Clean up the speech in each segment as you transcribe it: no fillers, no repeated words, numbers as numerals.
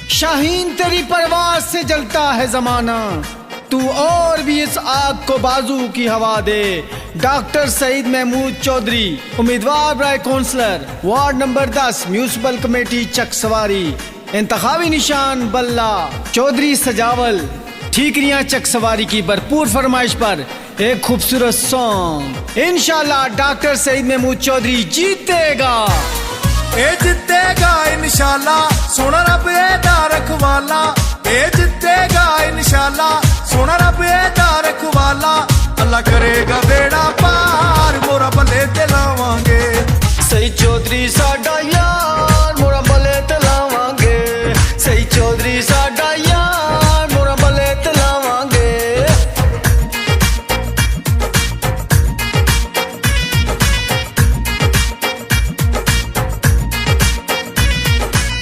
शाहीन तेरी परवाज से जलता है जमाना, तू और भी इस आग को बाजू की हवा दे। डॉक्टर सईद महमूद चौधरी, उम्मीदवार बराए councillor, ward number 10, municipal committee Chakswari. इंतखाबी निशान बल्ला। चौधरी सजावल। ठीकरियां चकसवारी की भरपूर फरमाइश पर एक खूबसूरत सॉन्ग। इंशाल्लाह डॉक्टर सईद महमूद चौधरी जीतेगा। ए जितेगा इंशाल्लाह, सोना रब एदा रखवाला। ए जितेगा इंशाल्लाह, सोना रब एदा रखवाला। अल्लाह करेगा बेड़ा पार, मोरा भले ते लावांगे। सईद चौधरी साडा यार, मोरा भले ते लावांगे। सईद चौधरी साडा यार, मोरा भले ते लावांगे।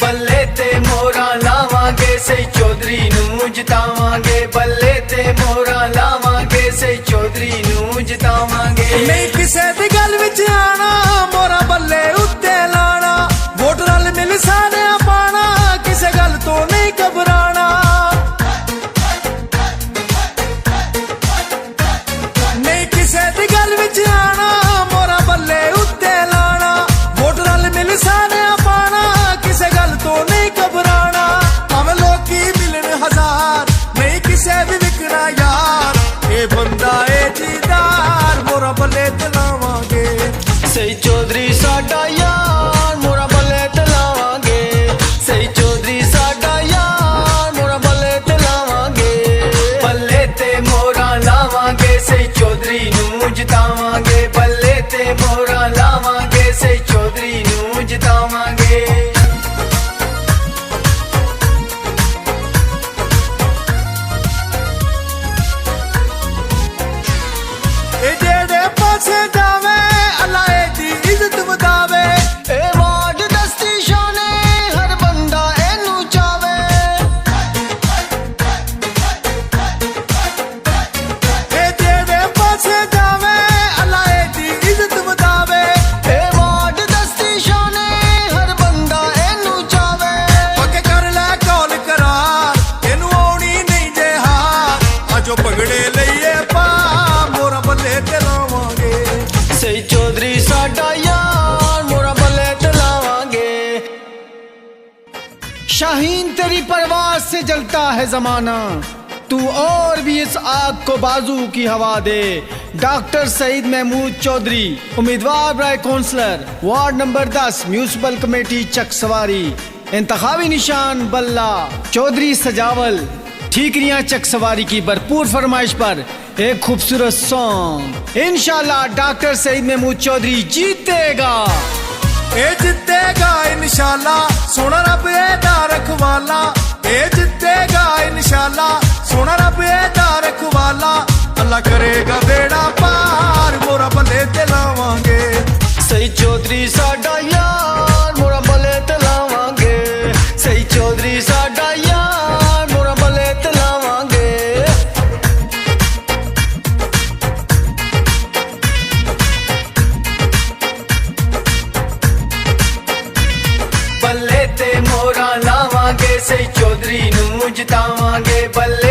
बल्ले ते मोरा लावांगे, सईद चौधरी नू जितावांगे। बल्ले ते मोरा लावांगे, सईद चौधरी नू जितावांगे। नहीं किसे दी गल विच आना, मोरा बल्ले उत्ते लाना। वोट रल मिल सारे पाना, किसे गल तो नहीं घबराना। नहीं किसे दी गल विच आना, मोरा बल्ले उत्ते लाना। वोट रल मिल सारे पाना, किसे गल तो नहीं घबराना। हम लोकी मिलन हजार, नहीं किसे भी विकना यार। ए बंदा ए दीदार, मोरा बल्ले तलावांगे। सईद चौधरी साडा यार, मोरा भले ते लावांगे। सईद चौधरी साडा यार, मोरा भले ते लावांगे। बल्ले ते मोरा लावांगे, सईद चौधरी नू जितावांगे। बल्ले ते मोरा लावांगे, सईद चौधरी नू जितावांगे। ए जेड़े पासे जावे, अल्लाह एदी इज्जत वधावे। ए वार्ड दस्ती शाने, हर बंदा एनू चावे। ए जेड़े पासे जावे, अल्लाह एदी इज्जत वधावे। ए वार्ड दस्ती शाने, हर बंदा एनू चावे। पक्के कर ले कौल करार, एनू आउणी नहीं जे हार। अजो पगड़े लईए पा, मोरा बल्ले ते लावांगे। सईद चौधरी साडा यार, मोरा भले ते लावांगे। शाहीन तेरी परवाज से जलता है जमाना, तू और भी इस आग को बाजू की हवा दे। डॉक्टर सईद महमूद चौधरी, उम्मीदवार बराए councillor, ward number 10, municipal committee Chakswari. इंतखाबी निशान बल्ला। चौधरी सजावल। ठीकरियां चकसवारी की भरपूर फरमाइश पर एक खूबसूरत सॉन्ग। इंशाल्लाह डॉक्टर सईद महमूद चौधरी जीतेगा। ए जितेगा इंशाल्लाह, सोना रब एदा रखवाला। ए जितेगा इंशाल्लाह, सोना रब एदा रखवाला। अल्लाह करेगा बेड़ा पार, मोरा भले ते लावांगे। सईद चौधरी साडा यार, मोरा भले ते लावांगे। सईद चौधरी साडा यार, मोरा भले ते लावांगे। बल्ले ते मोरा लावांगे, सईद चौधरी नू जितावांगे। बल्ले